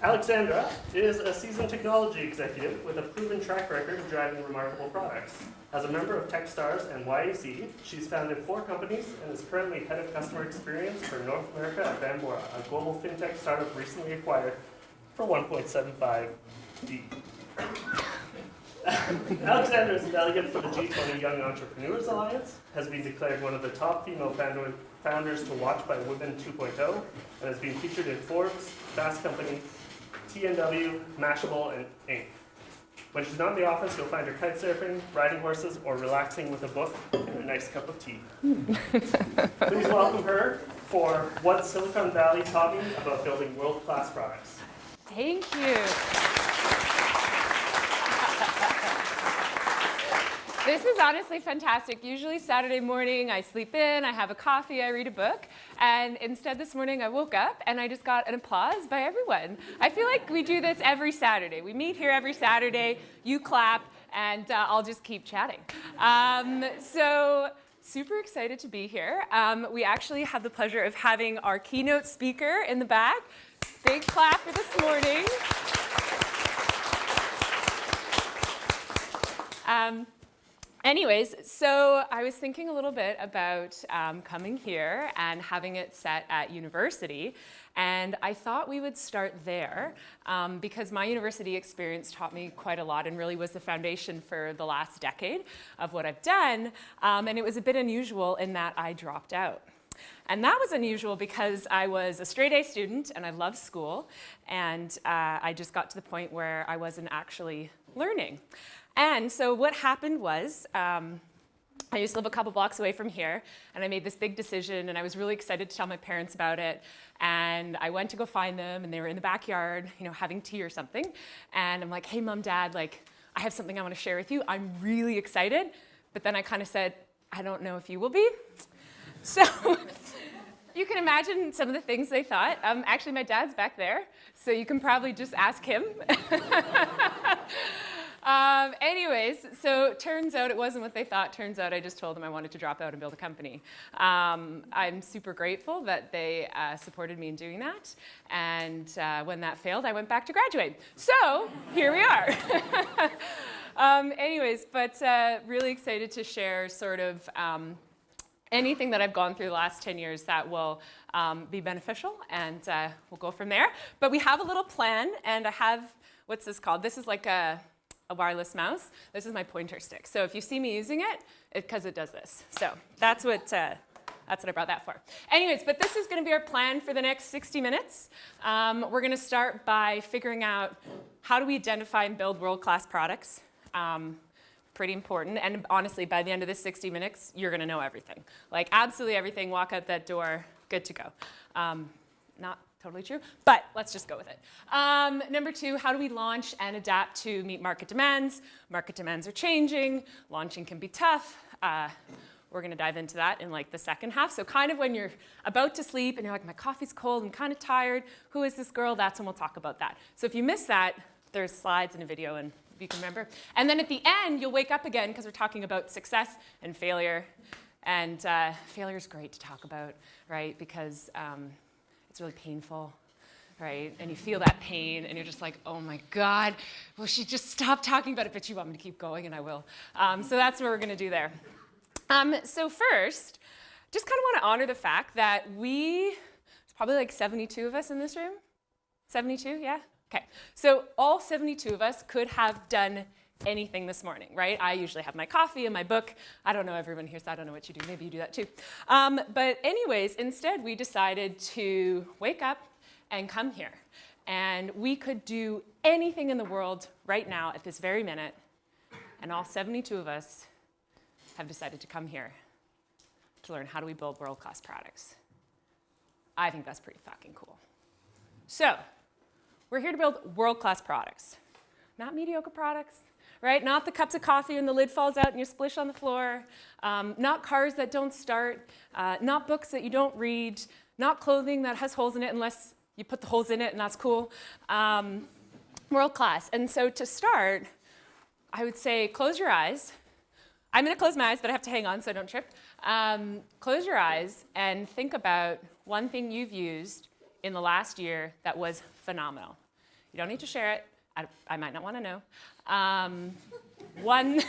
Alexandra is a seasoned technology executive with a proven track record of driving remarkable products. As a member of Techstars and YAC, she's founded 4 companies and is currently head of customer experience for North America at Bambora, a global fintech startup recently acquired for 1.75 D. Alexandra is a delegate for the G20 Young Entrepreneurs Alliance, has been declared one of the top female founders to watch by Women 2.0, and has been featured in Forbes, Fast Company, TNW, Mashable, and Inc. When she's not in the office, you'll find her kite surfing, riding horses, or relaxing with a book and a nice cup of tea. Please welcome her for What Silicon Valley Taught Me About Building World-Class Products. Thank you. This is honestly fantastic. Usually Saturday morning, I sleep in, I have a coffee, I read a book, and instead this morning I woke up and I just got an applause by everyone. I feel like we do this every Saturday. We meet here every Saturday, you clap, and I'll just keep chatting. So super excited to be here. We actually have the pleasure of having our keynote speaker in the back. Big clap for this morning. Anyways, so I was thinking a little bit about coming here and having it set at university, and I thought we would start there because my university experience taught me quite a lot and really was the foundation for the last decade of what I've done, and it was a bit unusual in that I dropped out. And that was unusual because I was a straight A student and I loved school, and I just got to the point where I wasn't actually learning. And so what happened was, I used to live a couple blocks away from here, and I made this big decision, and I was really excited to tell my parents about it. And I went to go find them, and they were in the backyard, having tea or something. And I'm like, hey, Mom, Dad, I have something I want to share with you. I'm really excited. But then I kind of said, I don't know if you will be. So you can imagine some of the things they thought. Actually, my dad's back there, so you can probably just ask him. Anyways, so turns out it wasn't what they thought. Turns out I just told them I wanted to drop out and build a company. I'm super grateful that they supported me in doing that. And when that failed, I went back to graduate. So here we are. Anyways, but really excited to share sort of anything that I've gone through the last 10 years that will be beneficial, and we'll go from there. But we have a little plan, and I have, what's this called? This is like a wireless mouse. This is my pointer stick. So if you see me using it, because it does this. So that's what I brought that for. Anyways, but this is going to be our plan for the next 60 minutes. We're going to start by figuring out how do we identify and build world-class products. Pretty important. And honestly, by the end of this 60 minutes, you're going to know everything. Like absolutely everything. Walk out that door, good to go. Not totally true, but let's just go with it. Number 2, how do we launch and adapt to meet market demands? Market demands are changing. Launching can be tough. We're going to dive into that in the second half. So kind of when you're about to sleep and you're like, my coffee's cold, I'm kind of tired. Who is this girl? That's when we'll talk about that. So if you miss that, there's slides and a video, and you can remember. And then at the end, you'll wake up again because we're talking about success and failure. And failure is great to talk about, right? Because it's really painful, right? And you feel that pain, and you're just like, oh my God, will she just stop talking about it? But you want me to keep going, and I will. So that's what we're going to do there. So first, just kind of want to honor the fact that there's probably 72 of us in this room. 72, yeah? Okay, so all 72 of us could have done anything this morning, right? I usually have my coffee and my book. I don't know everyone here, so I don't know what you do. Maybe you do that too. But anyways, instead we decided to wake up and come here. And we could do anything in the world right now at this very minute. And all 72 of us have decided to come here to learn how do we build world-class products. I think that's pretty fucking cool. So, we're here to build world-class products, not mediocre products, right? Not the cups of coffee and the lid falls out and you splish on the floor, not cars that don't start, not books that you don't read, not clothing that has holes in it unless you put the holes in it and that's cool. World-class. And so to start, I would say close your eyes. I'm going to close my eyes, but I have to hang on so I don't trip. Close your eyes and think about one thing you've used in the last year that was phenomenal. You don't need to share it. I might not want to know. One,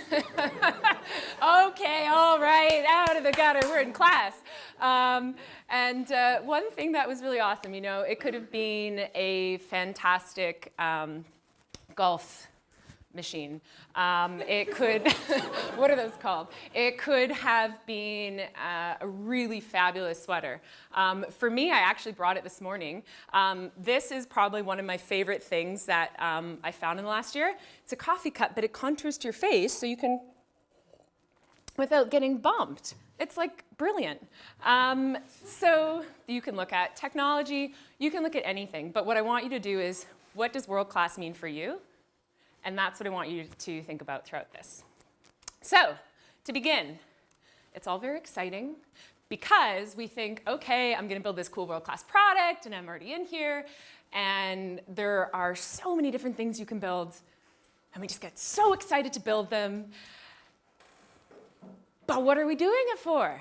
okay, all right, out of the gutter, we're in class. One thing that was really awesome, it could have been a fantastic golf machine. It could, what are those called? It could have been a really fabulous sweater. For me, I actually brought it this morning. This is probably one of my favorite things that I found in the last year. It's a coffee cup, but it contours to your face so you can, without getting bumped. It's like brilliant. So you can look at technology, you can look at anything, but what I want you to do is, what does world class mean for you? And that's what I want you to think about throughout this. So, to begin, it's all very exciting because we think, okay, I'm going to build this cool world-class product, and I'm already in here, and there are so many different things you can build, and we just get so excited to build them. But what are we doing it for?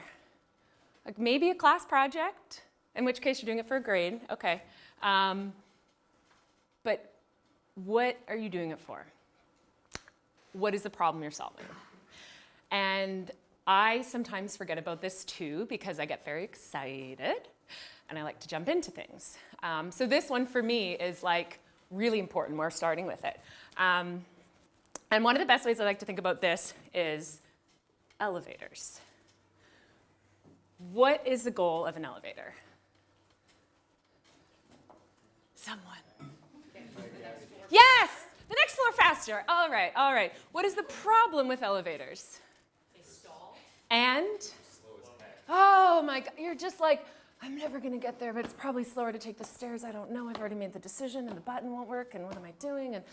Like maybe a class project, in which case you're doing it for a grade, okay. But what are you doing it for? What is the problem you're solving? And I sometimes forget about this too because I get very excited and I like to jump into things. So this one for me is like really important. We're starting with it. And one of the best ways I like to think about this is elevators. What is the goal of an elevator? Someone. Yes! The next floor faster. All right, all right. What is the problem with elevators? They stall. And? Slow as heck. Oh my God, you're just like, I'm never gonna get there, but it's probably slower to take the stairs. I don't know, I've already made the decision and the button won't work and what am I doing? And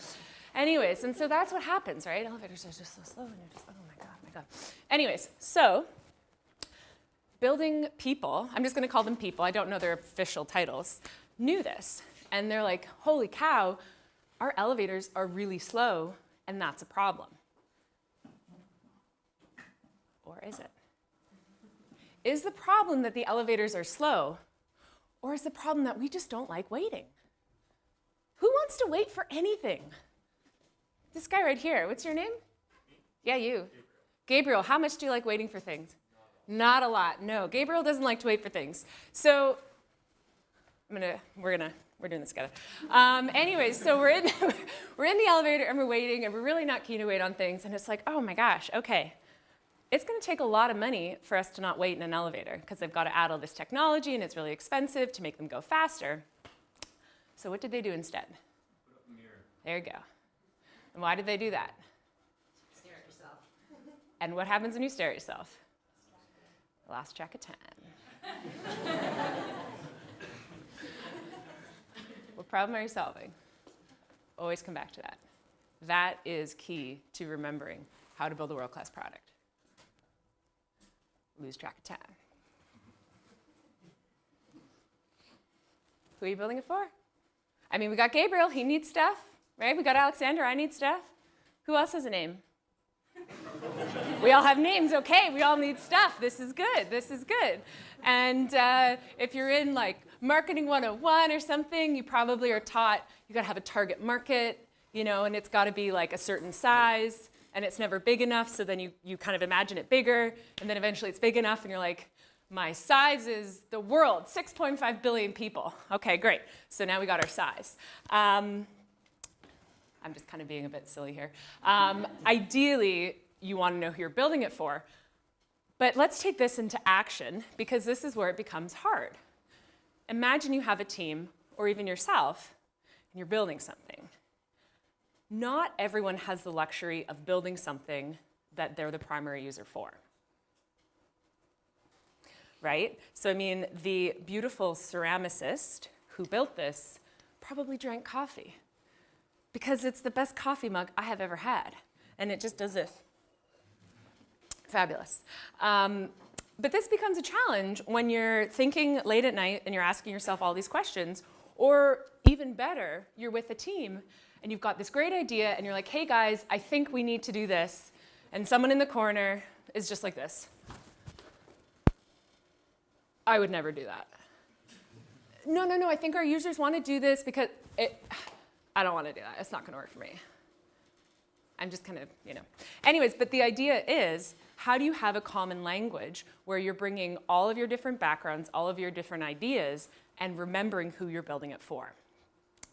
anyways, and so that's what happens, right? Elevators are just so slow and you're just, oh my God. Anyways, so building people, I'm just gonna call them people, I don't know their official titles, knew this. And they're like, holy cow, our elevators are really slow, and that's a problem. Or is it? Is the problem that the elevators are slow, or is the problem that we just don't like waiting? Who wants to wait for anything? This guy right here, what's your name? Yeah, you. Gabriel, how much do you like waiting for things? Not a lot, no. Gabriel doesn't like to wait for things. So we're doing this together. Anyways, so we're in the elevator and we're waiting and we're really not keen to wait on things. And it's like, oh my gosh, okay. It's going to take a lot of money for us to not wait in an elevator because they've got to add all this technology and it's really expensive to make them go faster. So what did they do instead? Put up a mirror. There you go. And why did they do that? Stare at yourself. And what happens when you stare at yourself? Lost track of time. What problem are you solving? Always come back to that. That is key to remembering how to build a world-class product. Lose track of time. Who are you building it for? I mean, we got Gabriel, he needs stuff, right? We got Alexandra, I need stuff. Who else has a name? We all have names, okay, we all need stuff. This is good, this is good. And if you're in like Marketing 101 or something, you probably are taught you gotta have a target market, and it's gotta be like a certain size, and it's never big enough, so then you kind of imagine it bigger, and then eventually it's big enough, and you're like, my size is the world, 6.5 billion people. Okay, great, so now we got our size. I'm just kind of being a bit silly here. Ideally, you want to know who you're building it for. But let's take this into action because this is where it becomes hard. Imagine you have a team, or even yourself, and you're building something. Not everyone has the luxury of building something that they're the primary user for. Right? So I mean, the beautiful ceramicist who built this probably drank coffee because it's the best coffee mug I have ever had. And it just does this. Fabulous. But this becomes a challenge when you're thinking late at night and you're asking yourself all these questions, or even better, you're with a team and you've got this great idea and you're like, hey guys, I think we need to do this. And someone in the corner is just like this. I would never do that. No, I think our users want to do this because I don't want to do that. It's not going to work for me. I'm just kind of, Anyways, but the idea is, how do you have a common language where you're bringing all of your different backgrounds, all of your different ideas, and remembering who you're building it for?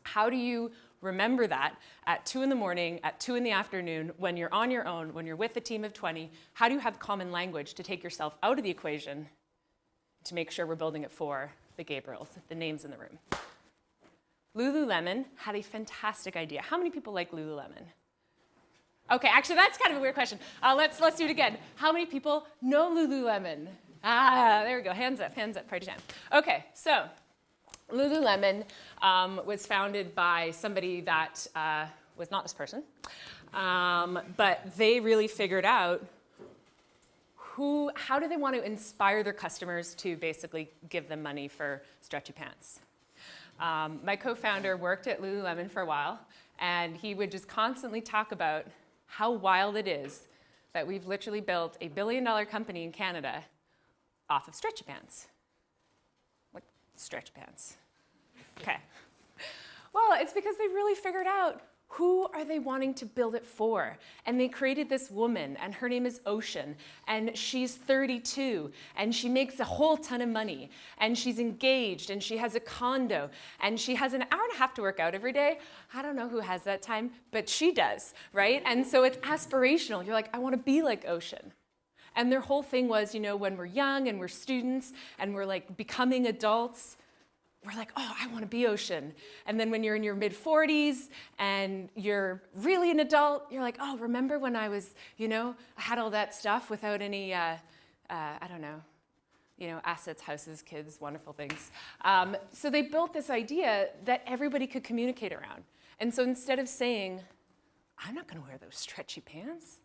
How do you remember that at 2 in the morning, at 2 in the afternoon, when you're on your own, when you're with a team of 20? How do you have common language to take yourself out of the equation to make sure we're building it for the Gabriels, the names in the room? Lululemon had a fantastic idea. How many people like Lululemon? Okay, actually, that's kind of a weird question. Let's do it again. How many people know Lululemon? There we go. Hands up, party time. Okay, so Lululemon was founded by somebody that was not this person, but they really figured out how do they want to inspire their customers to basically give them money for stretchy pants. My co-founder worked at Lululemon for a while, and he would just constantly talk about how wild it is that we've literally built a billion-dollar company in Canada off of stretchy pants. Like, stretch pants. Okay. Well, it's because they really figured out who are they wanting to build it for. And they created this woman, and her name is Ocean, and she's 32, and she makes a whole ton of money, and she's engaged, and she has a condo, and she has an hour and a half to work out every day. I don't know who has that time, but she does, right? And so it's aspirational. You're like, I want to be like Ocean. And their whole thing was, when we're young and we're students and we're like becoming adults, we're like, oh, I want to be Ocean. And then when you're in your mid-40s and you're really an adult, you're like, oh, remember when I was, I had all that stuff without any, I don't know, assets, houses, kids, wonderful things. So they built this idea that everybody could communicate around. And so instead of saying, I'm not going to wear those stretchy pants,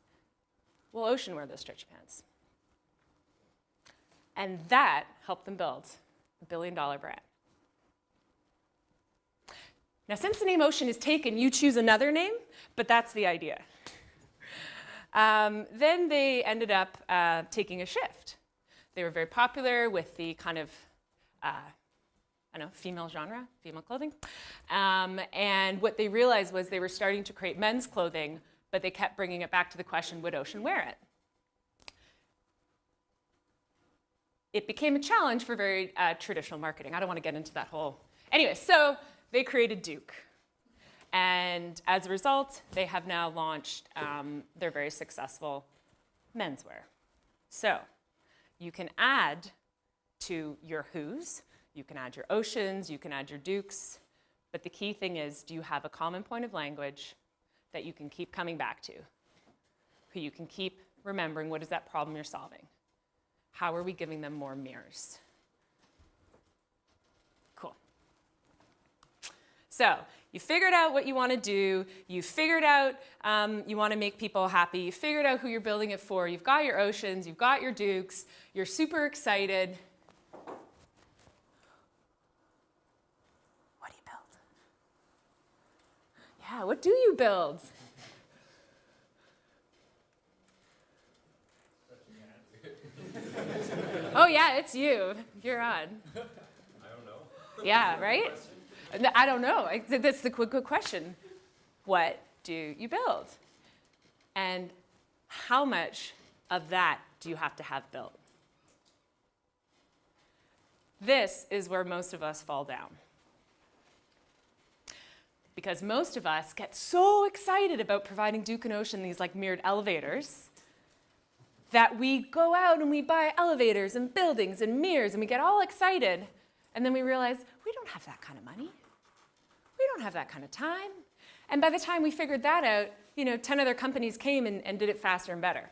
well, Ocean wear those stretchy pants. And that helped them build a billion-dollar brand. Now, since the name Ocean is taken, you choose another name, but that's the idea. Then they ended up taking a shift. They were very popular with the kind of, female genre, female clothing. And what they realized was they were starting to create men's clothing, but they kept bringing it back to the question, would Ocean wear it? It became a challenge for very traditional marketing. I don't want to get into that whole. Anyway, so they created Duke. And as a result, they have now launched their very successful menswear. So you can add to your Whos, you can add your Oceans, you can add your Dukes, but the key thing is, do you have a common point of language that you can keep coming back to? Who you can keep remembering, what is that problem you're solving? How are we giving them more mirrors? Cool. So you figured out what you want to do. You figured out you want to make people happy. You figured out who you're building it for. You've got your Oceans. You've got your Dukes. You're super excited. What do you build? Yeah, what do you build? Oh, yeah, it's you. You're on. I don't know. Yeah, right? I don't know. That's the good question. What do you build? And how much of that do you have to have built? This is where most of us fall down. Because most of us get so excited about providing Duke and Ocean these like mirrored elevators that we go out and we buy elevators and buildings and mirrors and we get all excited, and then we realize we don't have that kind of money. We don't have that kind of time. And by the time we figured that out, 10 other companies came and did it faster and better.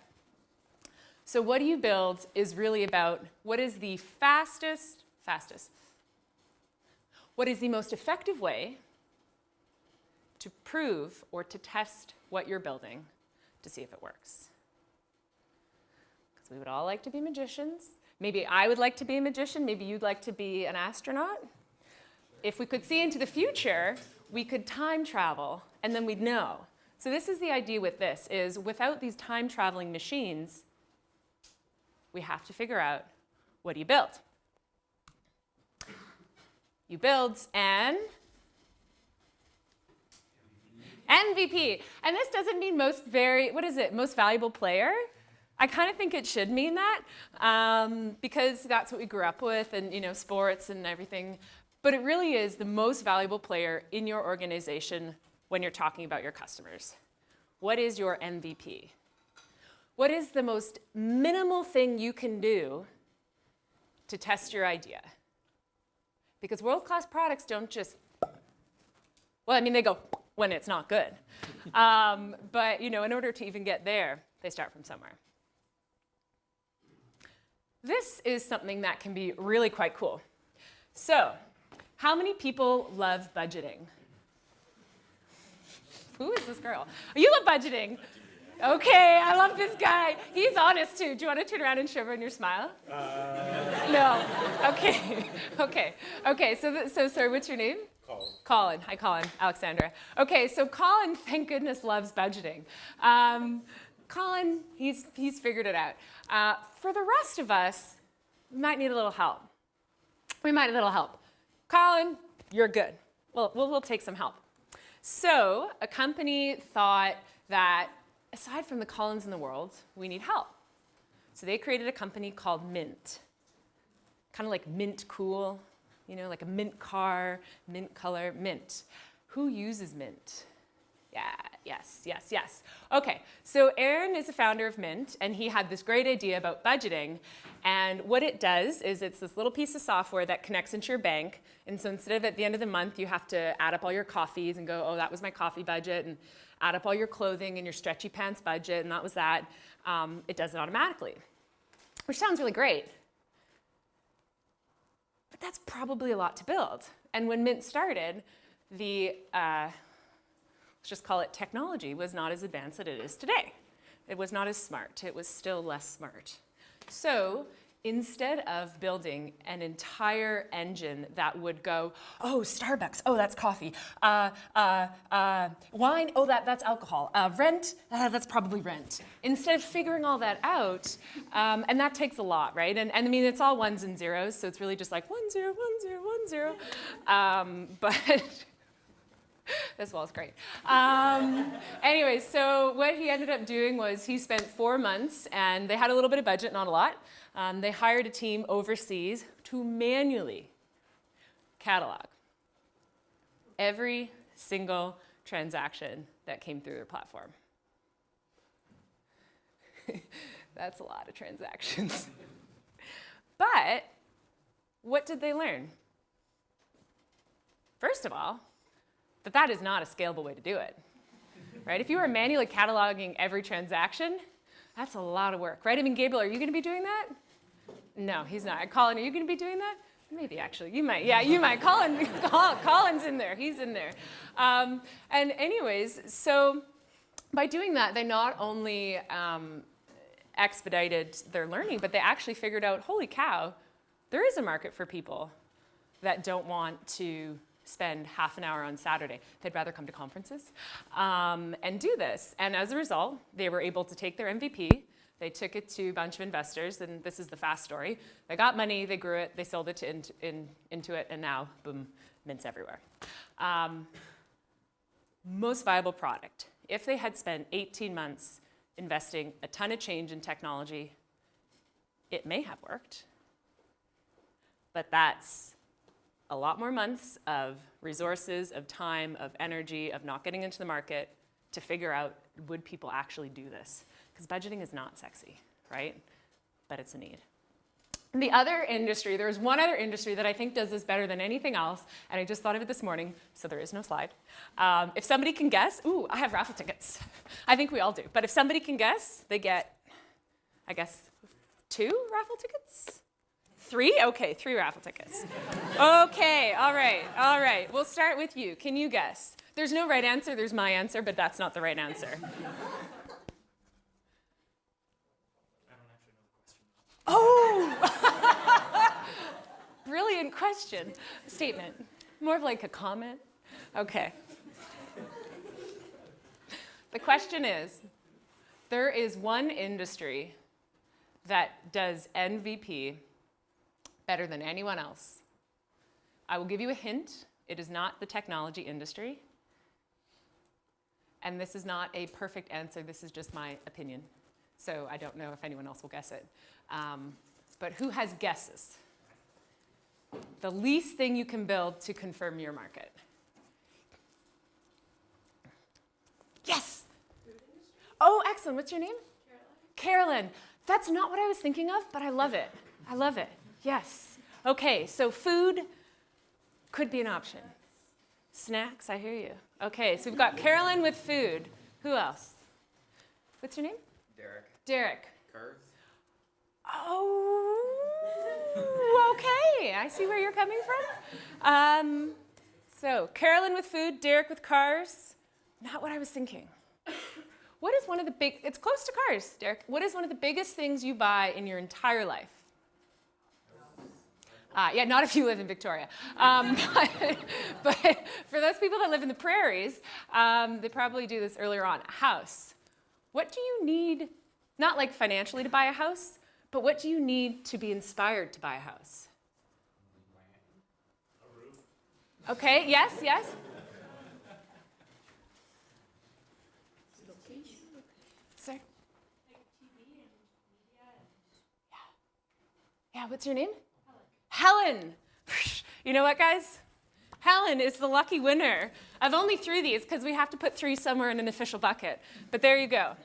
So what do you build is really about what is the fastest, what is the most effective way to prove or to test what you're building to see if it works. We would all like to be magicians. Maybe I would like to be a magician. Maybe you'd like to be an astronaut. If we could see into the future, we could time travel, and then we'd know. So this is the idea with this, is without these time-traveling machines, we have to figure out, what do you build? You build an MVP. And this doesn't mean most valuable player? I kind of think it should mean that because that's what we grew up with and, sports and everything. But it really is the most valuable player in your organization when you're talking about your customers. What is your MVP? What is the most minimal thing you can do to test your idea? Because world-class products don't just, they go when it's not good. But, in order to even get there, they start from somewhere. This is something that can be really quite cool. So, how many people love budgeting? Who is this girl? Oh, you love budgeting. Okay, I love this guy. He's honest too. Do you want to turn around and show everyone your smile? No. Okay. So sorry, what's your name? Colin. Hi, Colin. Alexandra. Okay, so Colin, thank goodness, loves budgeting. Colin, he's figured it out. For the rest of us, we might need a little help. Colin, you're good. We'll take some help. So a company thought that aside from the Collins in the world, we need help. So they created a company called Mint. Kind of like mint cool, like a mint car, mint color, Mint. Who uses Mint? Yeah, yes. Okay, so Aaron is the founder of Mint, and he had this great idea about budgeting. And what it does is it's this little piece of software that connects into your bank. And so instead of at the end of the month, you have to add up all your coffees and go, oh, that was my coffee budget, and add up all your clothing and your stretchy pants budget, and that was that. It does it automatically, which sounds really great. But that's probably a lot to build. And when Mint started, let's just call it technology, was not as advanced as it is today. It was not as smart. It was still less smart. So instead of building an entire engine that would go, oh, Starbucks, oh, that's coffee. Wine, oh, that's alcohol. Rent, that's probably rent. Instead of figuring all that out, and that takes a lot, right? And it's all ones and zeros, so it's really just like 1 0 1 0 1 0. But this wall's great. Anyway, so what he ended up doing was he spent 4 months, and they had a little bit of budget, not a lot. They hired a team overseas to manually catalog every single transaction that came through their platform. That's a lot of transactions. But what did they learn? First of all, that is not a scalable way to do it, right? If you were manually cataloging every transaction, that's a lot of work, right? Gabriel, are you going to be doing that? No, he's not. Colin, are you going to be doing that? Maybe, actually. You might. Yeah, you might. Colin's in there. He's in there. And anyways, so by doing that, they not only expedited their learning, but they actually figured out, holy cow, there is a market for people that don't want to spend half an hour on Saturday. They'd rather come to conferences and do this. And as a result, they were able to take their MVP, they took it to a bunch of investors, and this is the fast story. They got money, they grew it, they sold it to Intuit, and now, boom, Mint's everywhere. Most viable product. If they had spent 18 months investing a ton of change in technology, it may have worked. But that's a lot more months of resources, of time, of energy, of not getting into the market to figure out, would people actually do this? Because budgeting is not sexy, right? But it's a need. And the other industry, there's one other industry that I think does this better than anything else, and I just thought of it this morning, so there is no slide. If somebody can guess, ooh, I have raffle tickets. I think we all do. But if somebody can guess, they get, I guess, 2 raffle tickets? 3? Okay, 3 raffle tickets. Okay, all right. We'll start with you. Can you guess? There's no right answer, there's my answer, but that's not the right answer. Oh! Brilliant question. Statement. More of like a comment. Okay. The question is, there is one industry that does MVP better than anyone else. I will give you a hint. It is not the technology industry. And this is not a perfect answer, this is just my opinion. So I don't know if anyone else will guess it. But who has guesses? The least thing you can build to confirm your market. Yes! Oh, excellent. What's your name? Carolyn. That's not what I was thinking of, but I love it. I love it. Yes. Okay, so food could be an option. Snacks, I hear you. Okay, so we've got Carolyn with food. Who else? What's your name? Derek. Derek. Cars. Oh, okay. I see where you're coming from. So Carolyn with food, Derek with cars. Not what I was thinking. What is one of the it's close to cars, Derek. What is one of the biggest things you buy in your entire life? Yeah, not if you live in Victoria. But for those people that live in the prairies, they probably do this earlier on. A house. What do you need, not like financially to buy a house, but what do you need to be inspired to buy a house? A roof. Okay, yes, yes. Sir? Yeah, what's your name? Helen. You know what, guys? Helen is the lucky winner. I've only 3 these because we have to put 3 somewhere in an official bucket. But there you go.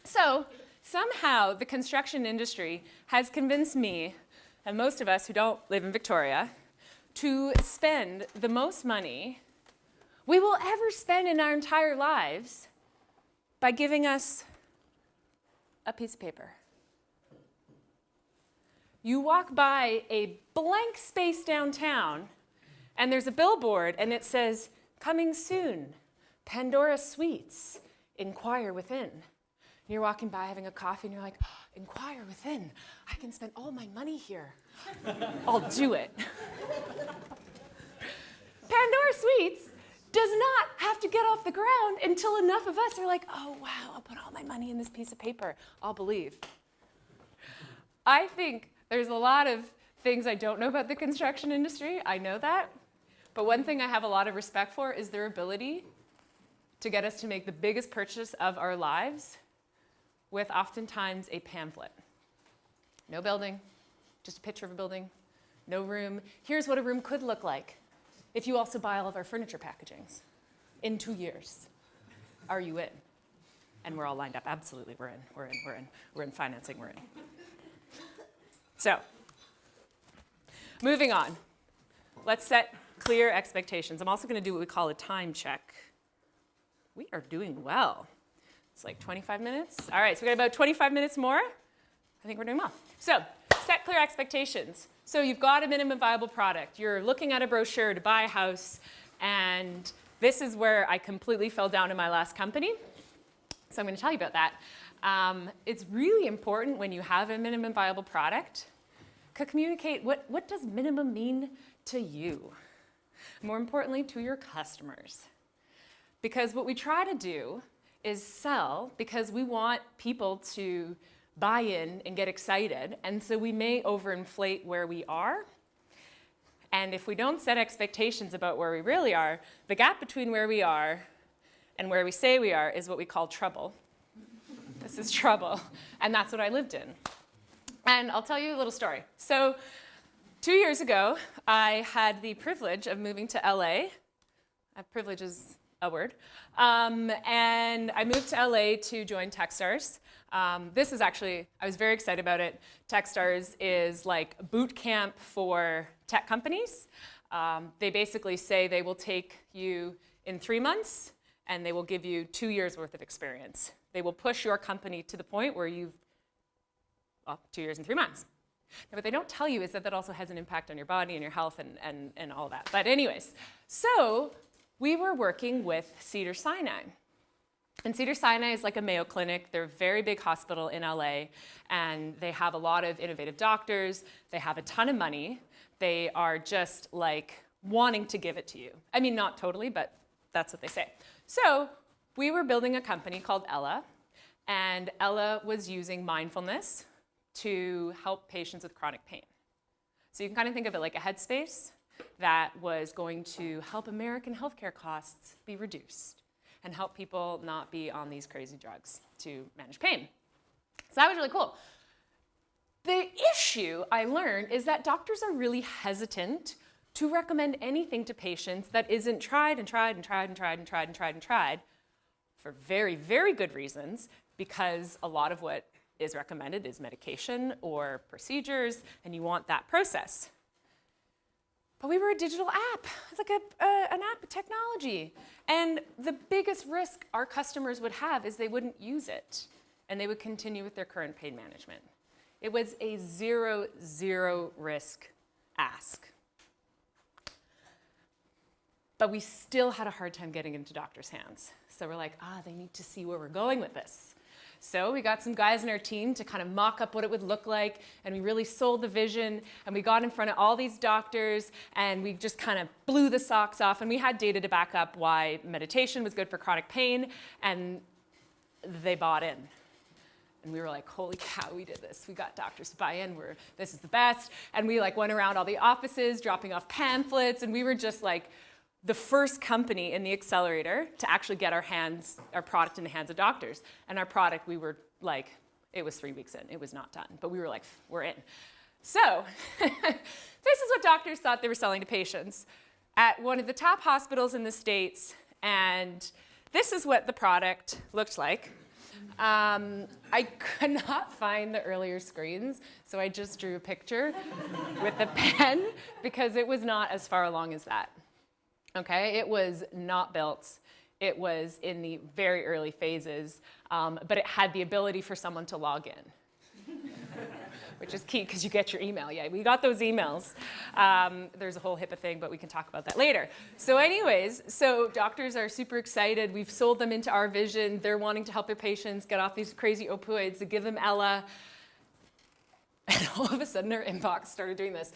So somehow the construction industry has convinced me, and most of us who don't live in Victoria, to spend the most money we will ever spend in our entire lives by giving us a piece of paper. You walk by a blank space downtown, and there's a billboard, and it says, "Coming soon, Pandora Suites, inquire within." And you're walking by having a coffee, and you're like, oh, "Inquire within. I can spend all my money here. I'll do it." Pandora Suites does not have to get off the ground until enough of us are like, "Oh, wow, I'll put all my money in this piece of paper. I'll believe." I think there's a lot of things I don't know about the construction industry. I know that. But one thing I have a lot of respect for is their ability to get us to make the biggest purchase of our lives with oftentimes a pamphlet. No building, just a picture of a building, no room. Here's what a room could look like if you also buy all of our furniture packagings in 2 years. Are you in? And we're all lined up. Absolutely, we're in, we're in, we're in. We're in financing, we're in. So, moving on. Let's set clear expectations. I'm also going to do what we call a time check. We are doing well. It's like 25 minutes. All right, so we got about 25 minutes more. I think we're doing well. So, set clear expectations. So you've got a minimum viable product. You're looking at a brochure to buy a house, and this is where I completely fell down in my last company. So I'm going to tell you about that. It's really important when you have a minimum viable product to communicate what does minimum mean to you. More importantly, to your customers. Because what we try to do is sell because we want people to buy in and get excited, and so we may overinflate where we are. And if we don't set expectations about where we really are, the gap between where we are and where we say we are is what we call trouble. This is trouble, and that's what I lived in. And I'll tell you a little story. So 2 years ago, I had the privilege of moving to LA. Privilege is a word. And I moved to LA to join Techstars. This is actually, I was very excited about it. Techstars is like boot camp for tech companies. They basically say they will take you in 3 months, and they will give you 2 years worth of experience. They will push your company to the point where you've, 2 years and 3 months. Now, what they don't tell you is that that also has an impact on your body and your health and all that. But anyways, so we were working with Cedars-Sinai. And Cedars-Sinai is like a Mayo Clinic. They're a very big hospital in LA, and they have a lot of innovative doctors. They have a ton of money. They are just like wanting to give it to you. I mean, not totally, but that's what they say. So we were building a company called Ella, and Ella was using mindfulness to help patients with chronic pain. So you can kind of think of it like a headspace that was going to help American healthcare costs be reduced. and help people not be on these crazy drugs to manage pain. So that was really cool. The issue I learned is that doctors are really hesitant to recommend anything to patients that isn't tried and tried and tried and tried and tried and tried and tried for very, very good reasons, because a lot of what is recommended is medication or procedures, and you want that process. But we were a digital app. It's like an app technology. And the biggest risk our customers would have is they wouldn't use it, and they would continue with their current pain management. It was a zero risk ask. But we still had a hard time getting into doctors' hands. So we're like, they need to see where we're going with this. So we got some guys in our team to kind of mock up what it would look like, and we really sold the vision, and we got in front of all these doctors, and we just kind of blew the socks off, and we had data to back up why meditation was good for chronic pain, and they bought in. And we were like, holy cow, we did this. We got doctors to buy in. This is the best. And we went around all the offices, dropping off pamphlets, and we were just the first company in the accelerator to actually get our product in the hands of doctors. And our product, we were it was 3 weeks in. It was not done. But we were like, we're in. So this is what doctors thought they were selling to patients at one of the top hospitals in the States. And this is what the product looked like. I could not find the earlier screens, so I just drew a picture with a pen because it was not as far along as that. Okay, it was not built. It was in the very early phases, but it had the ability for someone to log in, which is key because you get your email. Yeah, we got those emails. There's a whole HIPAA thing, but we can talk about that later. So anyways, doctors are super excited. We've sold them into our vision. They're wanting to help their patients get off these crazy opioids, to give them Ella. And all of a sudden, their inbox started doing this.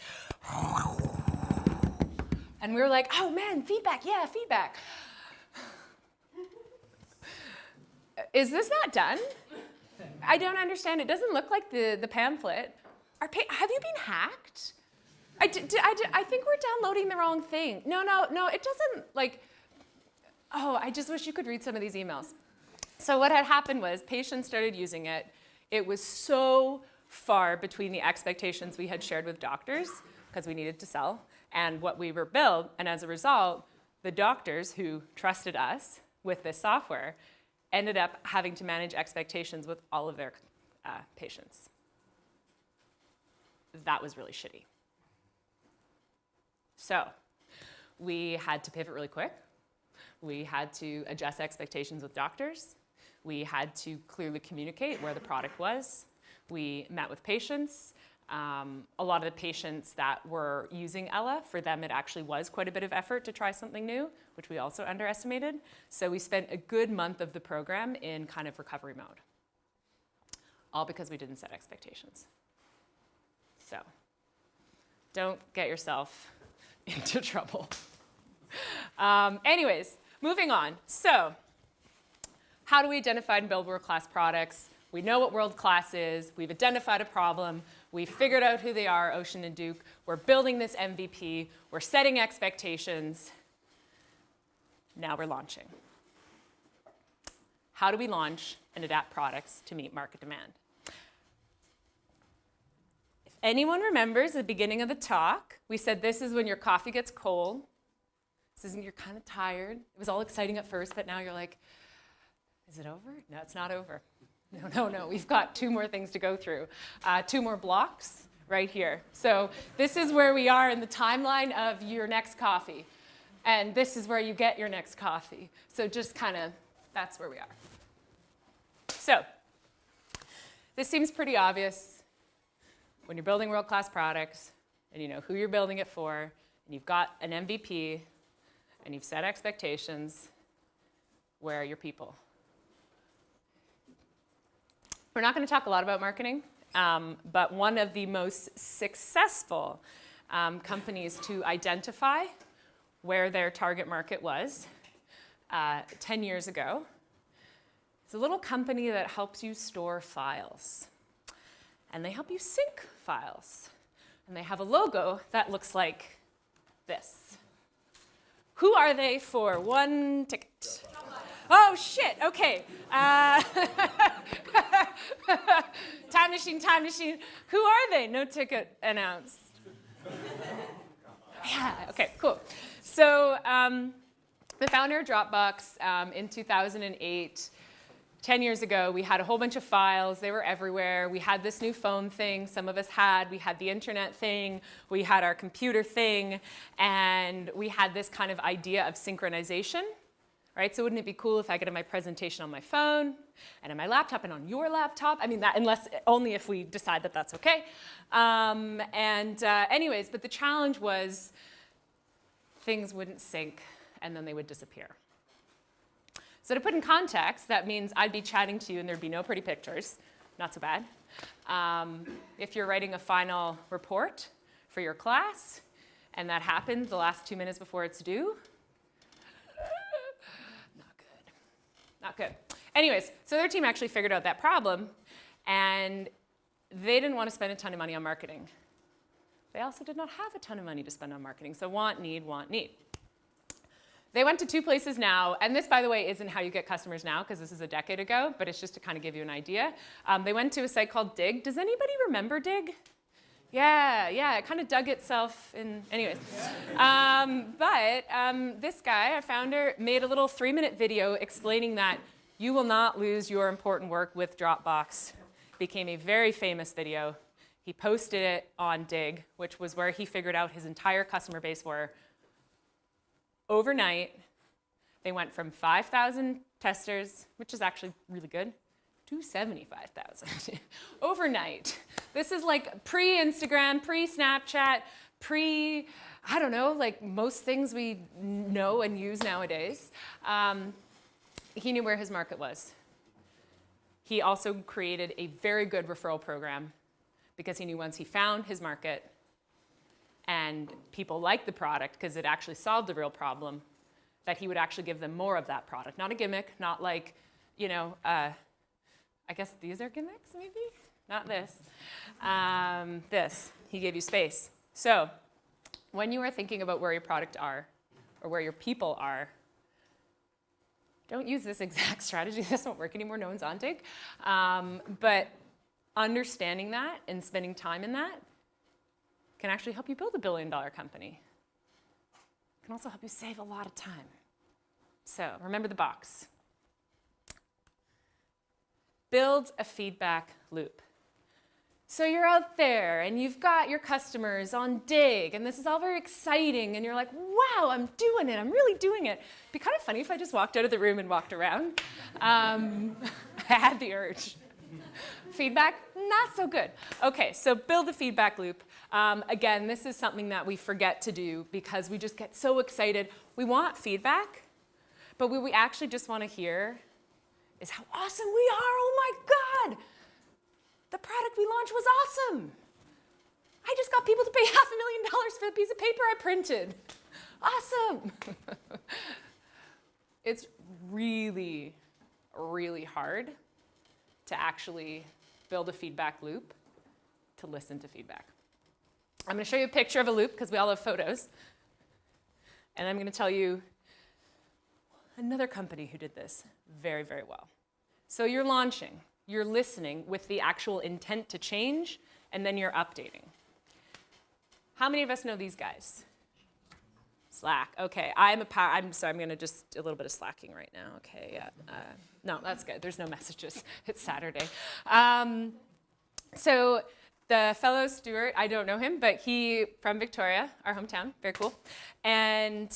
And we were like, oh man, feedback, yeah, feedback. Is this not done? I don't understand. It doesn't look like the pamphlet. Have you been hacked? I think we're downloading the wrong thing. No, it doesn't I just wish you could read some of these emails. So what had happened was patients started using it. It was so far between the expectations we had shared with doctors, because we needed to sell, and what we were billed, and as a result, the doctors who trusted us with this software ended up having to manage expectations with all of their patients. That was really shitty. So we had to pivot really quick. We had to adjust expectations with doctors. We had to clearly communicate where the product was. We met with patients. A lot of the patients that were using Ella, for them it actually was quite a bit of effort to try something new, which we also underestimated. So we spent a good month of the program in kind of recovery mode, all because we didn't set expectations. So don't get yourself into trouble. Anyways, moving on. So how do we identify and build world-class products? We know what world-class is. We've identified a problem. We've figured out who they are, Ocean and Duke. We're building this MVP. We're setting expectations. Now we're launching. How do we launch and adapt products to meet market demand? If anyone remembers the beginning of the talk, we said this is when your coffee gets cold. This is when you're kind of tired. It was all exciting at first, but now you're like, is it over? No, it's not over. No, we've got 2 more things to go through. 2 more blocks right here. So this is where we are in the timeline of your next coffee. And this is where you get your next coffee. So just kind of, that's where we are. So this seems pretty obvious. When you're building world-class products, and you know who you're building it for, and you've got an MVP, and you've set expectations, where are your people? We're not going to talk a lot about marketing, but one of the most successful companies to identify where their target market was 10 years ago, it's a little company that helps you store files. And they help you sync files. And they have a logo that looks like this. Who are they for one ticket? Oh, shit. Okay. Time machine, time machine. Who are they? No ticket announced. Yeah, okay, cool. So the founder of Dropbox in 2008, 10 years ago, we had a whole bunch of files. They were everywhere. We had this new phone thing. Some of us had. We had the internet thing. We had our computer thing. And we had this kind of idea of synchronization. Right? So wouldn't it be cool if I could have my presentation on my phone and on my laptop and on your laptop? I mean, that, only if we decide that that's okay. Anyways, but the challenge was things wouldn't sync and then they would disappear. So to put in context, that means I'd be chatting to you and there'd be no pretty pictures. Not so bad. If you're writing a final report for your class and that happens the last 2 minutes before it's due, not good. Anyways, so their team actually figured out that problem, and they didn't want to spend a ton of money on marketing. They also did not have a ton of money to spend on marketing, so want, need, want, need. They went to 2 places now, and this, by the way, isn't how you get customers now, because this is a decade ago, but it's just to kind of give you an idea. They went to a site called Dig. Does anybody remember Dig? Yeah, it kind of dug itself in, anyways. This guy, our founder, made a little 3-minute video explaining that you will not lose your important work with Dropbox. It became a very famous video. He posted it on Dig, which was where he figured out his entire customer base were. Overnight, they went from 5,000 testers, which is actually really good, to 75,000 overnight. This is like pre-Instagram, pre-Snapchat, I don't know, like most things we know and use nowadays. He knew where his market was. He also created a very good referral program because he knew once he found his market and people liked the product because it actually solved the real problem, that he would actually give them more of that product. Not a gimmick, not like, I guess these are gimmicks, maybe? Not this. This, he gave you space. So when you are thinking about where your product are, or where your people are, don't use this exact strategy. This won't work anymore. No one's on Dig. But understanding that and spending time in that can actually help you build a billion-dollar company. It can also help you save a lot of time. So remember the box. Build a feedback loop. So you're out there and you've got your customers on Dig and this is all very exciting and you're like, wow, I'm doing it, I'm really doing it. It'd be kind of funny if I just walked out of the room and walked around. I had the urge. Feedback, not so good. Okay, so build a feedback loop. Again, this is something that we forget to do because we just get so excited. We want feedback, but what we actually just want to hear is how awesome we are. Oh my God, the product we launched was awesome. I just got people to pay $500,000 for the piece of paper I printed. Awesome. It's really, really hard to actually build a feedback loop to listen to feedback. I'm going to show you a picture of a loop because we all have photos. And I'm going to tell you another company who did this very, very well. So you're launching, you're listening with the actual intent to change, and then you're updating. How many of us know these guys? Slack. Okay, I'm sorry, I'm going to just a little bit of slacking right now. Okay, yeah. No, that's good. There's no messages. It's Saturday. So the fellow Stuart, I don't know him, but he from Victoria, our hometown, very cool. And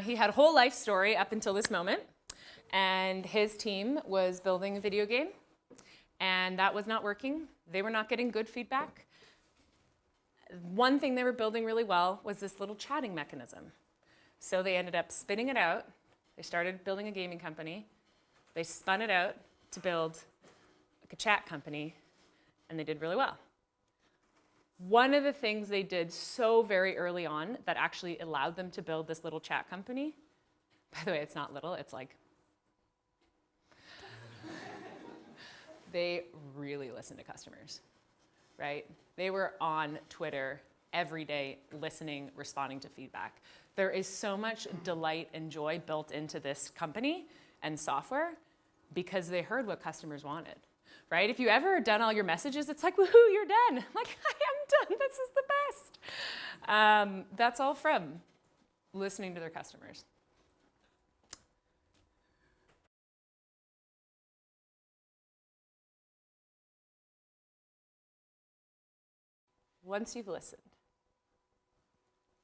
he had a whole life story up until this moment. And his team was building a video game, and that was not working. They were not getting good feedback. One thing they were building really well was this little chatting mechanism. So they ended up spinning it out. They started building a gaming company. They spun it out to build like a chat company, and they did really well. One of the things they did so very early on that actually allowed them to build this little chat company, by the way, it's not little, it's like, they really listened to customers, right? They were on Twitter every day, listening, responding to feedback. There is so much delight and joy built into this company and software because they heard what customers wanted, right? If you ever done all your messages, it's like, woohoo, you're done. Like, I am done, this is the best. That's all from listening to their customers. Once you've listened,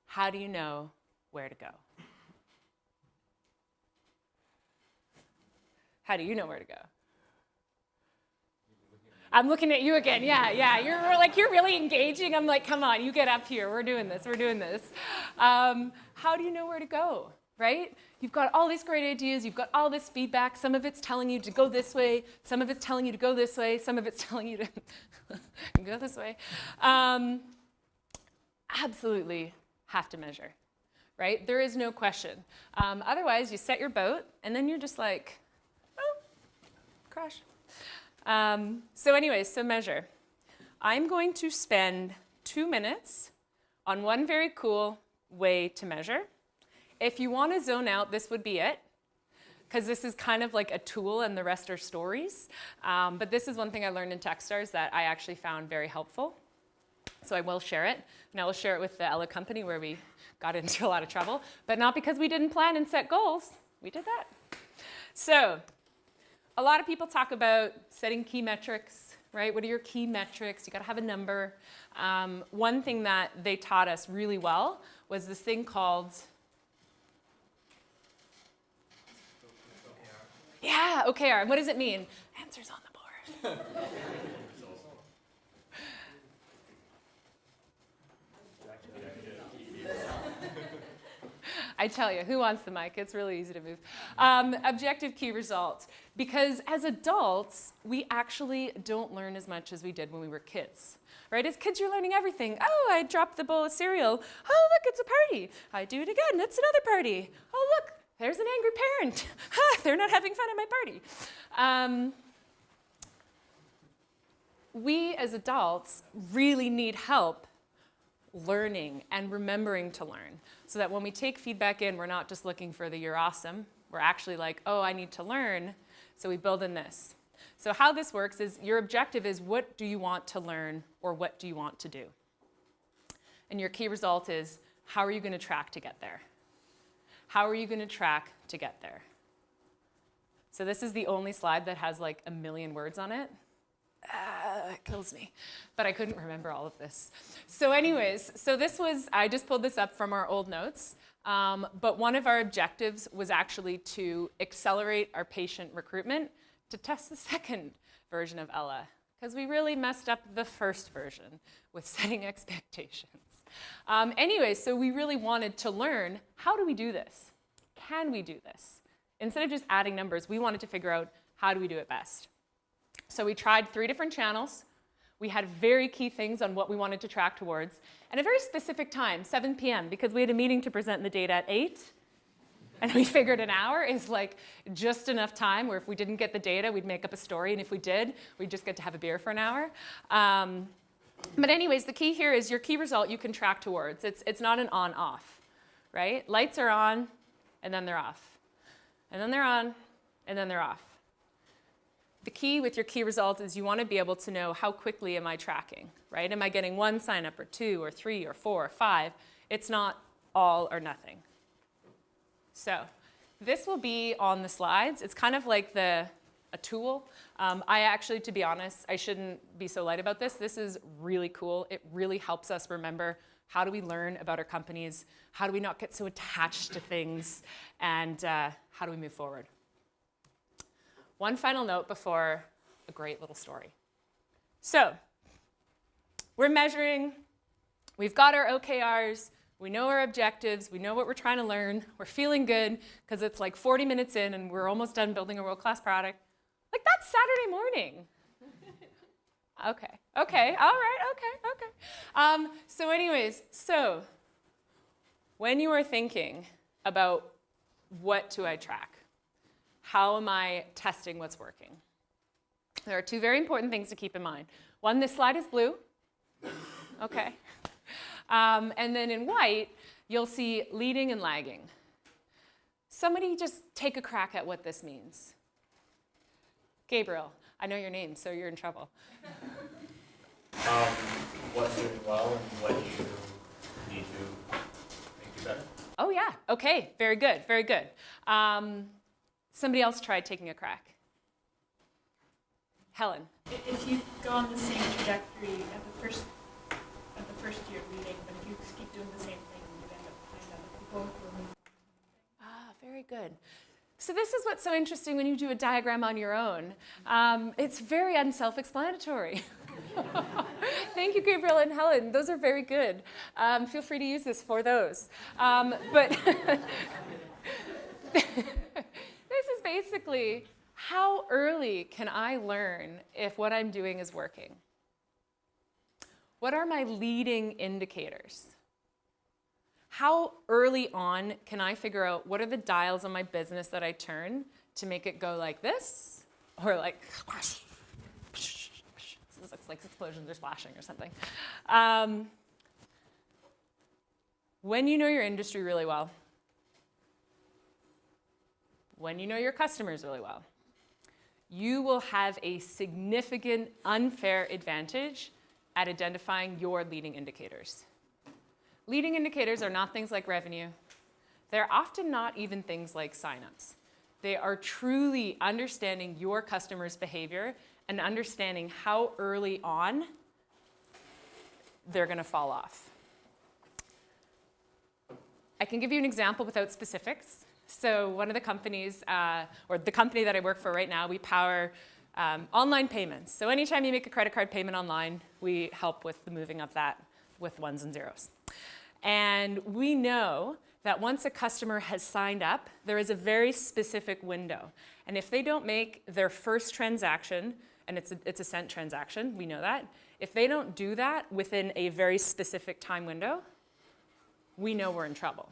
how do you know where to go? How do you know where to go? I'm looking at you again. Yeah. You're really engaging. I'm like, come on, you get up here. We're doing this. How do you know where to go, right? You've got all these great ideas. You've got all this feedback. Some of it's telling you to go this way. Some of it's telling you to go this way. Some of it's telling you to go this way. Absolutely have to measure, right? There is no question. Otherwise, you set your boat, and then you're just like, oh, crash. So measure. I'm going to spend 2 minutes on one very cool way to measure. If you want to zone out, this would be it, because this is kind of like a tool and the rest are stories. But this is one thing I learned in Techstars that I actually found very helpful. So I will share it. And I will share it with the Ella company where we got into a lot of trouble, but not because we didn't plan and set goals. We did that. So a lot of people talk about setting key metrics, right? What are your key metrics? You got to have a number. One thing that they taught us really well was this thing called OKR. And what does it mean? Answers on the board. I tell you, who wants the mic? It's really easy to move. Objective key results. Because as adults, we actually don't learn as much as we did when we were kids. Right? As kids, you're learning everything. Oh, I dropped the bowl of cereal. Oh, look, it's a party. I do it again. It's another party. Oh, look, there's an angry parent. They're not having fun at my party. We as adults really need help learning and remembering to learn, so that when we take feedback in, we're not just looking for the you're awesome. We're actually like, oh, I need to learn, so we build in this. So how this works is your objective is what do you want to learn or what do you want to do? And your key result is how are you going to track to get there? How are you going to track to get there? So this is the only slide that has like 1 million words on it. It kills me, but I couldn't remember all of this. So anyways, I just pulled this up from our old notes, but one of our objectives was actually to accelerate our patient recruitment to test the second version of Ella, because we really messed up the first version with setting expectations. Anyways, so we really wanted to learn, how do we do this? Can we do this? Instead of just adding numbers, we wanted to figure out how do we do it best. So we tried 3 different channels. We had very key things on what we wanted to track towards, and a very specific time, 7 p.m., because we had a meeting to present the data at 8, and we figured an hour is like just enough time where if we didn't get the data, we'd make up a story, and if we did, we'd just get to have a beer for an hour. But anyways, the key here is your key result you can track towards. It's not an on-off, right? Lights are on, and then they're off. And then they're on, and then they're off. The key with your key result is you want to be able to know how quickly am I tracking, right? Am I getting 1 sign up or 2 or 3 or 4 or 5? It's not all or nothing. So this will be on the slides. It's kind of like a tool. I actually, to be honest, I shouldn't be so light about this. This is really cool. It really helps us remember how do we learn about our companies, how do we not get so attached to things, and how do we move forward. One final note before a great little story. So we're measuring, we've got our OKRs, we know our objectives, we know what we're trying to learn, we're feeling good because it's like 40 minutes in and we're almost done building a world-class product. Like, that's Saturday morning. Okay, all right, okay. So anyways, so when you are thinking about what do I track, how am I testing what's working? There are 2 very important things to keep in mind. One, this slide is blue. Okay. And then in white, you'll see leading and lagging. Somebody just take a crack at what this means. Gabriel, I know your name, so you're in trouble. What's doing well and what do you need to make you better? Oh yeah, okay, very good, very good. Somebody else tried taking a crack. Helen. If you go on the same trajectory at the first year of reading, but if you just keep doing the same thing, you end up finding other people who will. Ah, very good. So this is what's so interesting when you do a diagram on your own. It's very unself-explanatory. Thank you, Gabriel and Helen. Those are very good. Feel free to use this for those. But this is basically, how early can I learn if what I'm doing is working? What are my leading indicators? How early on can I figure out what are the dials on my business that I turn to make it go like this, or like, this looks like explosions are splashing or something. When you know your industry really well, when you know your customers really well, you will have a significant unfair advantage at identifying your leading indicators. Leading indicators are not things like revenue. They're often not even things like signups. They are truly understanding your customers' behavior and understanding how early on they're going to fall off. I can give you an example without specifics. So one of the companies, or the company that I work for right now, we power online payments. So anytime you make a credit card payment online, we help with the moving of that with ones and zeros. And we know that once a customer has signed up, there is a very specific window. And if they don't make their first transaction, and it's a cent transaction, we know that, if they don't do that within a very specific time window, we know we're in trouble.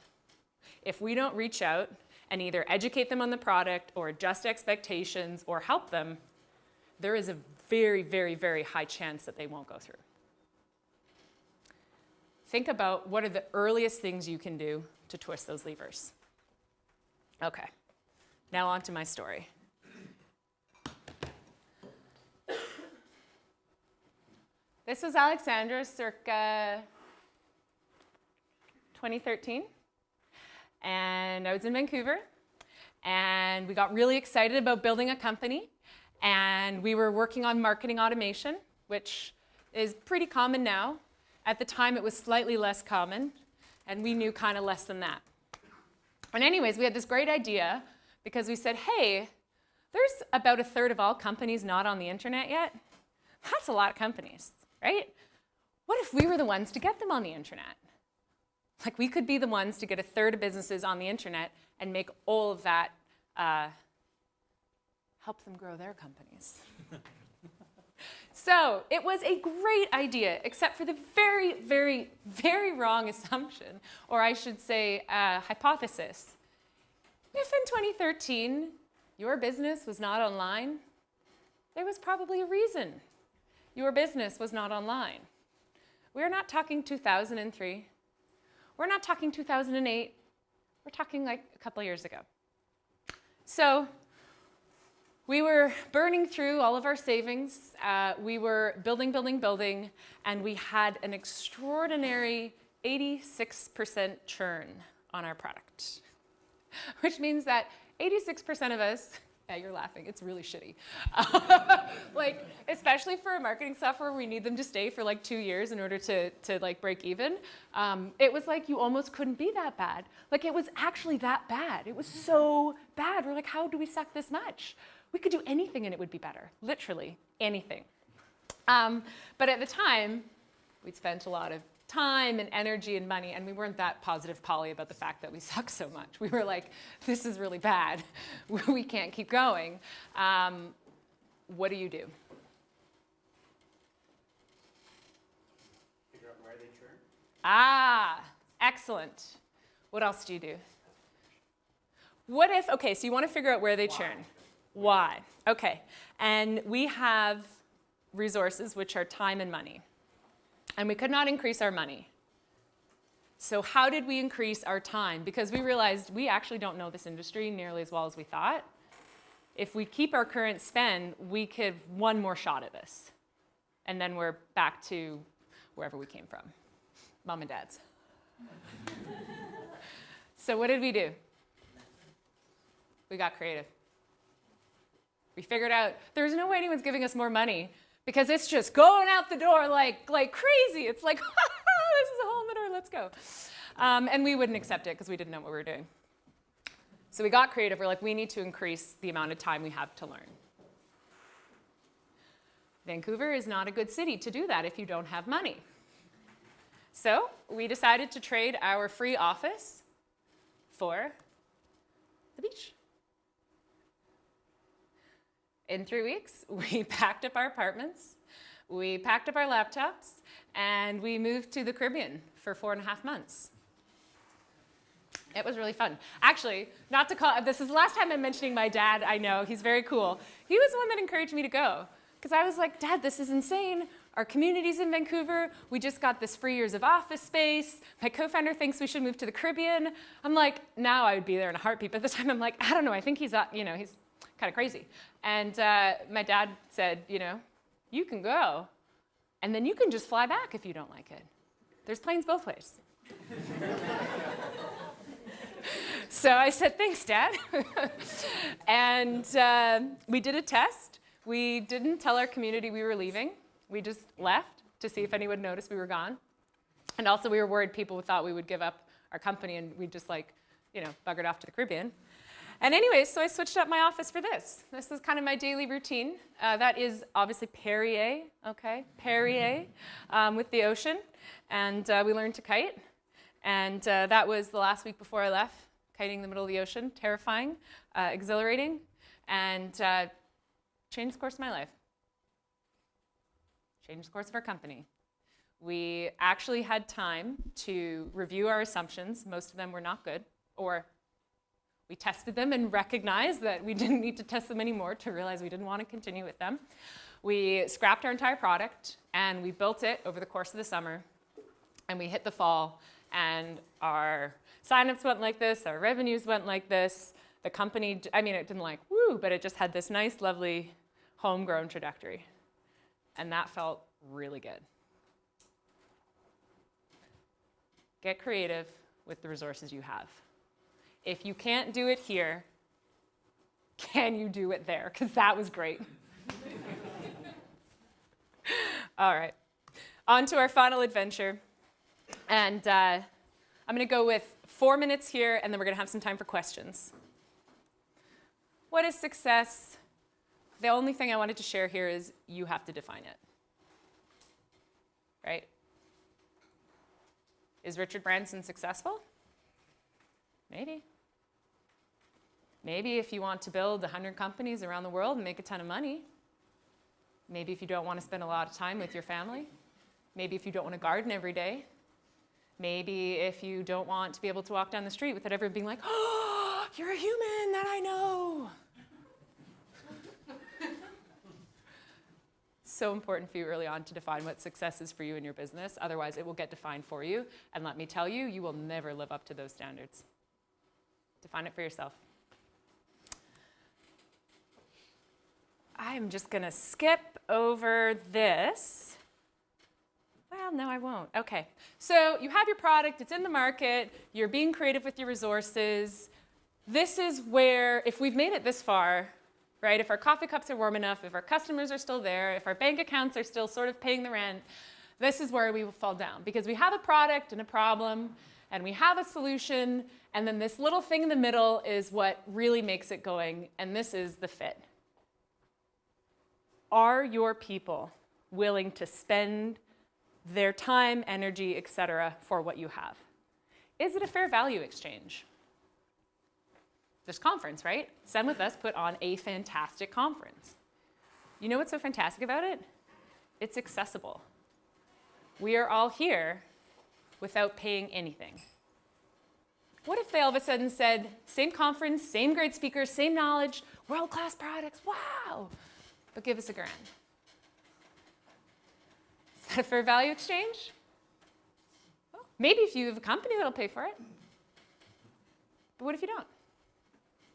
If we don't reach out and either educate them on the product or adjust expectations or help them, there is a very, very, very high chance that they won't go through. Think about what are the earliest things you can do to twist those levers. Okay, now on to my story. This was Alexandra circa 2013. And I was in Vancouver, and we got really excited about building a company, and we were working on marketing automation, which is pretty common now. At the time, it was slightly less common, and we knew kind of less than that. And anyways, we had this great idea because we said, hey, there's about a third of all companies not on the internet yet. That's a lot of companies, right? What if we were the ones to get them on the internet? Like, we could be the ones to get a third of businesses on the internet and make all of that help them grow their companies. So it was a great idea, except for the very, very, very wrong assumption, or I should say hypothesis. If in 2013 your business was not online, there was probably a reason your business was not online. We're not talking 2003. We're not talking 2008. We're talking like a couple years ago. So we were burning through all of our savings. We were building, and we had an extraordinary 86% churn on our product, which means that 86% of us, yeah, you're laughing, it's really shitty. Like, especially for a marketing software, we need them to stay for like 2 years in order to like break even. It was like you almost couldn't be that bad. Like, it was actually that bad. It was so bad. We're like, how do we suck this much? We could do anything and it would be better, literally anything. But at the time, we'd spent a lot of time and energy and money, and we weren't that positive Polly about the fact that we suck so much. We were like, this is really bad. We can't keep going. What do you do? Figure out where they churn. Ah, excellent. What else do you do? What if, okay, so you want to figure out where they churn. Why? Okay, and we have resources, which are time and money. And we could not increase our money. So how did we increase our time? Because we realized we actually don't know this industry nearly as well as we thought. if we keep our current spend, we could have one more shot at this. And then we're back to wherever we came from, mom and dad's. So what did we do? We got creative. We figured out there's no way anyone's giving us more money because it's just going out the door like crazy. It's like, this is a hole in the door, let's go. And we wouldn't accept it because we didn't know what we were doing. So we got creative. We're like, we need to increase the amount of time we have to learn. Vancouver is not a good city to do that if you don't have money. So we decided to trade our free office for the beach. In 3 weeks, we packed up our apartments, we packed up our laptops, and we moved to the Caribbean for 4.5 months. It was really fun. Actually, not to call, this is the last time I'm mentioning my dad, I know, he's very cool. He was the one that encouraged me to go, because I was like, Dad, this is insane. Our community's in Vancouver. We just got this 3 years of office space. My co-founder thinks we should move to the Caribbean. I'm like, now I would be there in a heartbeat. But at the time, I'm like, I don't know. I think he's kind of crazy. And my dad said, you can go. And then you can just fly back if you don't like it. There's planes both ways. So I said, thanks, Dad. And we did a test. We didn't tell our community we were leaving. We just left to see if anyone noticed we were gone. And also we were worried people thought we would give up our company and we just buggered off to the Caribbean. And anyways, so I switched up my office for this. This is kind of my daily routine. That is obviously Perrier, okay? Perrier with the ocean. And we learned to kite. And that was the last week before I left, kiting in the middle of the ocean. Terrifying, exhilarating, and changed the course of my life. Changed the course of our company. We actually had time to review our assumptions. Most of them were not good, or we tested them and recognized that we didn't need to test them anymore to realize we didn't want to continue with them. We scrapped our entire product and we built it over the course of the summer, and we hit the fall, and our signups went like this, our revenues went like this. The company, it didn't woo, but it just had this nice, lovely, homegrown trajectory. And that felt really good. Get creative with the resources you have. If you can't do it here, can you do it there? Because that was great. All right, on to our final adventure. And I'm going to go with 4 minutes here, and then we're going to have some time for questions. What is success? The only thing I wanted to share here is you have to define it. Right? Is Richard Branson successful? Maybe. Maybe if you want to build 100 companies around the world and make a ton of money. Maybe if you don't want to spend a lot of time with your family. Maybe if you don't want to garden every day. Maybe if you don't want to be able to walk down the street without everyone being like, oh, you're a human that I know. So important for you early on to define what success is for you in your business. Otherwise, it will get defined for you. And let me tell you, you will never live up to those standards. Define it for yourself. I'm just going to skip over this. Well, no, I won't. Okay. So you have your product. It's in the market. You're being creative with your resources. This is where, if we've made it this far, right? If our coffee cups are warm enough, if our customers are still there, if our bank accounts are still sort of paying the rent, this is where we will fall down. Because we have a product and a problem, and we have a solution, and then this little thing in the middle is what really makes it going, and this is the fit. Are your people willing to spend their time, energy, etc., for what you have? Is it a fair value exchange? This conference, right? Some of us put on a fantastic conference. You know what's so fantastic about it? It's accessible. We are all here without paying anything. What if they all of a sudden said, same conference, same great speakers, same knowledge, world-class products, wow, but give us $1,000. Is that a fair value exchange? Well, maybe if you have a company that'll pay for it. But what if you don't?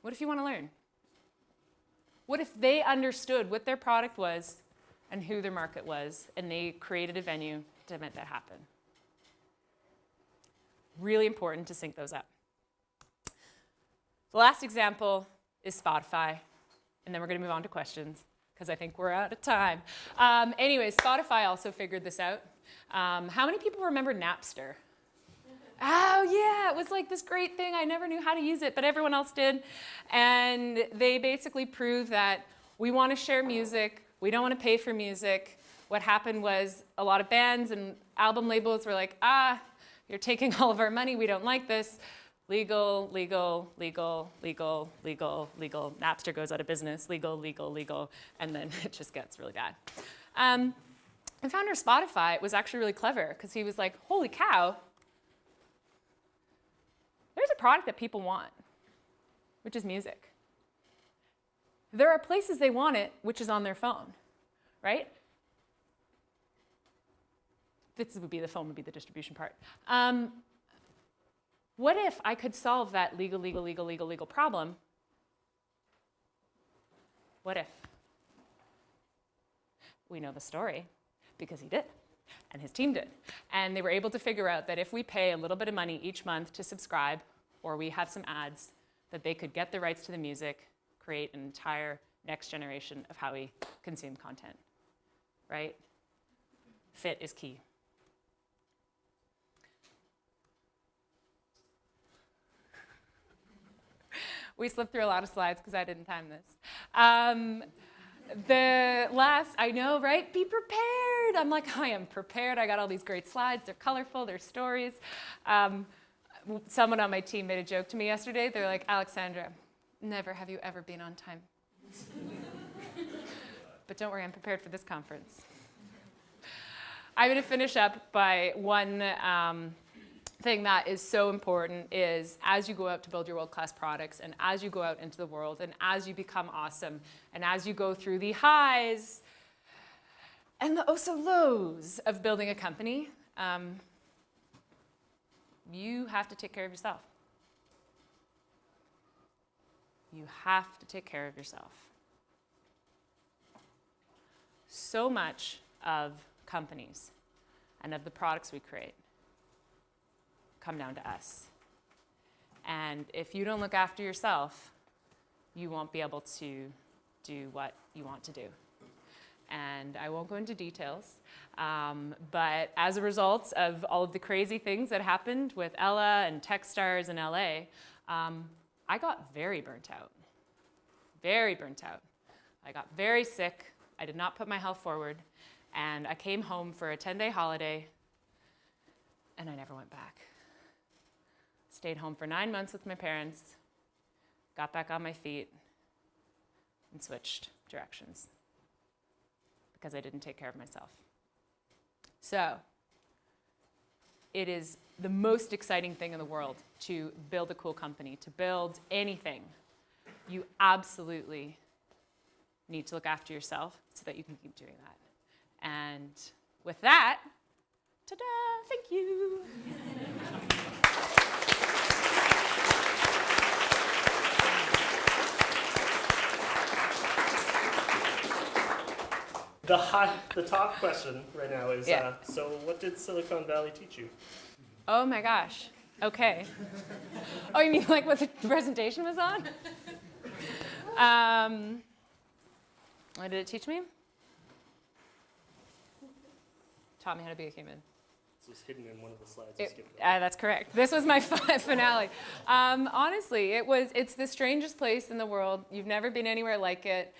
What if you want to learn? What if they understood what their product was and who their market was, and they created a venue to make that happen? Really important to sync those up. The last example is Spotify, and then we're going to move on to questions, because I think we're out of time. Anyways, Spotify also figured this out. How many people remember Napster? Oh yeah, it was like this great thing. I never knew how to use it, but everyone else did. And they basically proved that we want to share music. We don't want to pay for music. What happened was a lot of bands and album labels were like, you're taking all of our money. We don't like this. Legal, legal, legal, legal, legal, legal. Napster goes out of business. Legal, legal, legal. And then it just gets really bad. The founder of Spotify was actually really clever, because he was like, holy cow, there's a product that people want, which is music. There are places they want it, which is on their phone, right? This would be the phone, would be the distribution part. What if I could solve that legal, legal, legal, legal, legal problem? What if? We know the story, because he did, and his team did. And they were able to figure out that if we pay a little bit of money each month to subscribe, or we have some ads, that they could get the rights to the music, create an entire next generation of how we consume content, right? Fit is key. We slipped through a lot of slides because I didn't time this. The last, I know, right? Be prepared. I'm like, I am prepared. I got all these great slides. They're colorful. They're stories. Someone on my team made a joke to me yesterday. They're like, Alexandra, never have you ever been on time. But don't worry, I'm prepared for this conference. I'm going to finish up by one thing that is so important is as you go out to build your world-class products, and as you go out into the world, and as you become awesome, and as you go through the highs and the oh-so lows of building a company, you have to take care of yourself. You have to take care of yourself. So much of companies and of the products we create come down to us. And if you don't look after yourself, you won't be able to do what you want to do. And I won't go into details, but as a result of all of the crazy things that happened with Ella and Techstars in LA, I got very burnt out. Very burnt out. I got very sick. I did not put my health forward. And I came home for a 10-day holiday, and I never went back. Stayed home for 9 months with my parents, got back on my feet, and switched directions because I didn't take care of myself. So, it is the most exciting thing in the world to build a cool company, to build anything. You absolutely need to look after yourself so that you can keep doing that. And with that, ta-da, thank you. The top question right now is, Yeah. so what did Silicon Valley teach you? Oh my gosh. Okay. Oh, you mean like what the presentation was on? What did it teach me? Taught me how to be a human. This was hidden in one of the slides you skipped. That's correct. This was my finale. Honestly, it's the strangest place in the world. You've never been anywhere like it.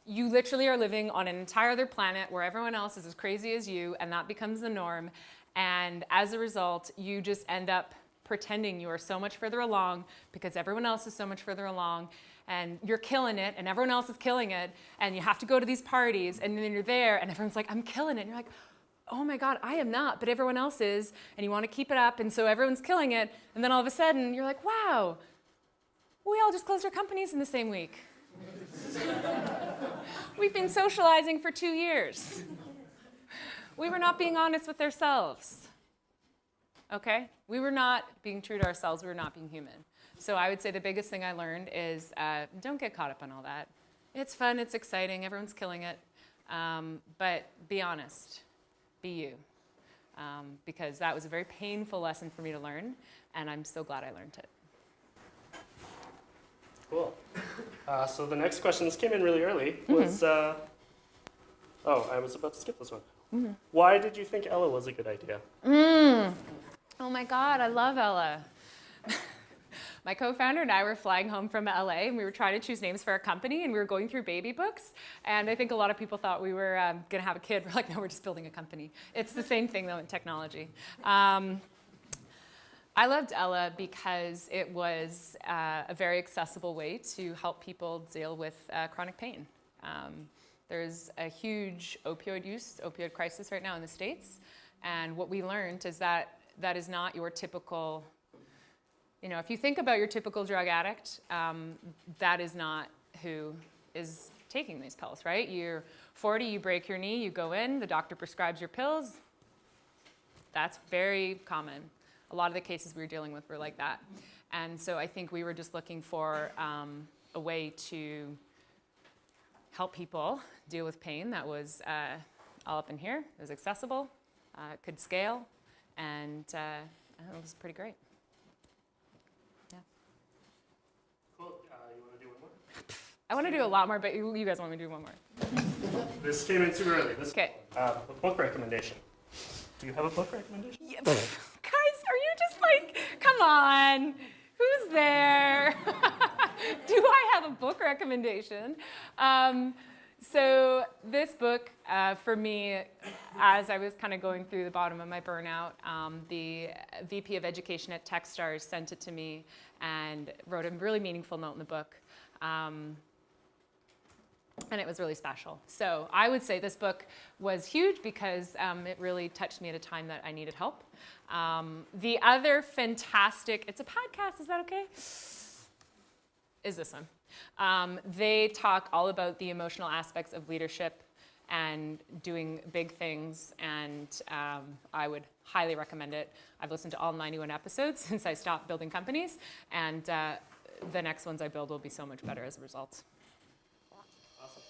You literally are living on an entire other planet where everyone else is as crazy as you, and that becomes the norm. And as a result, you just end up pretending you are so much further along because everyone else is so much further along, and you're killing it, and everyone else is killing it, and you have to go to these parties, and then you're there, and everyone's like, I'm killing it. And you're like, oh my God, I am not, but everyone else is, and you want to keep it up, and so everyone's killing it, and then all of a sudden, you're like, wow, we all just closed our companies in the same week. We've been socializing for 2 years. We were not being honest with ourselves. Okay? We were not being true to ourselves. We were not being human. So I would say the biggest thing I learned is don't get caught up on all that. It's fun, it's exciting, everyone's killing it. But be honest, be you. Because that was a very painful lesson for me to learn, and I'm so glad I learned it. Cool. So the next question, this came in really early, was, I was about to skip this one. Why did you think Ella was a good idea? Oh my God, I love Ella. My co-founder and I were flying home from LA, and we were trying to choose names for our company, and we were going through baby books, and I think a lot of people thought we were going to have a kid. We're like, no, we're just building a company. It's the same thing, though, in technology. I loved Ella because it was a very accessible way to help people deal with chronic pain. There's a huge opioid crisis right now in the States, and what we learned is that that is not your typical, if you think about your typical drug addict, that is not who is taking these pills, right? You're 40, you break your knee, you go in, the doctor prescribes your pills. That's very common. A lot of the cases we were dealing with were like that. And so I think we were just looking for a way to help people deal with pain that was all up in here. It was accessible, could scale, and it was pretty great. Yeah. Cool. You want to do one more? I want to do a lot more, but you guys want me to do one more. This came in super early. Okay. A book recommendation. Do you have a book recommendation? Yeah. Guys, are you just like, come on, who's there? Do I have a book recommendation? So this book, for me, as I was kind of going through the bottom of my burnout, the VP of Education at Techstars sent it to me and wrote a really meaningful note in the book. And it was really special. So I would say this book was huge because it really touched me at a time that I needed help. The other fantastic, it's a podcast, is that okay? Is this one. They talk all about the emotional aspects of leadership and doing big things, and I would highly recommend it. I've listened to all 91 episodes since I stopped building companies, and the next ones I build will be so much better as a result. Awesome.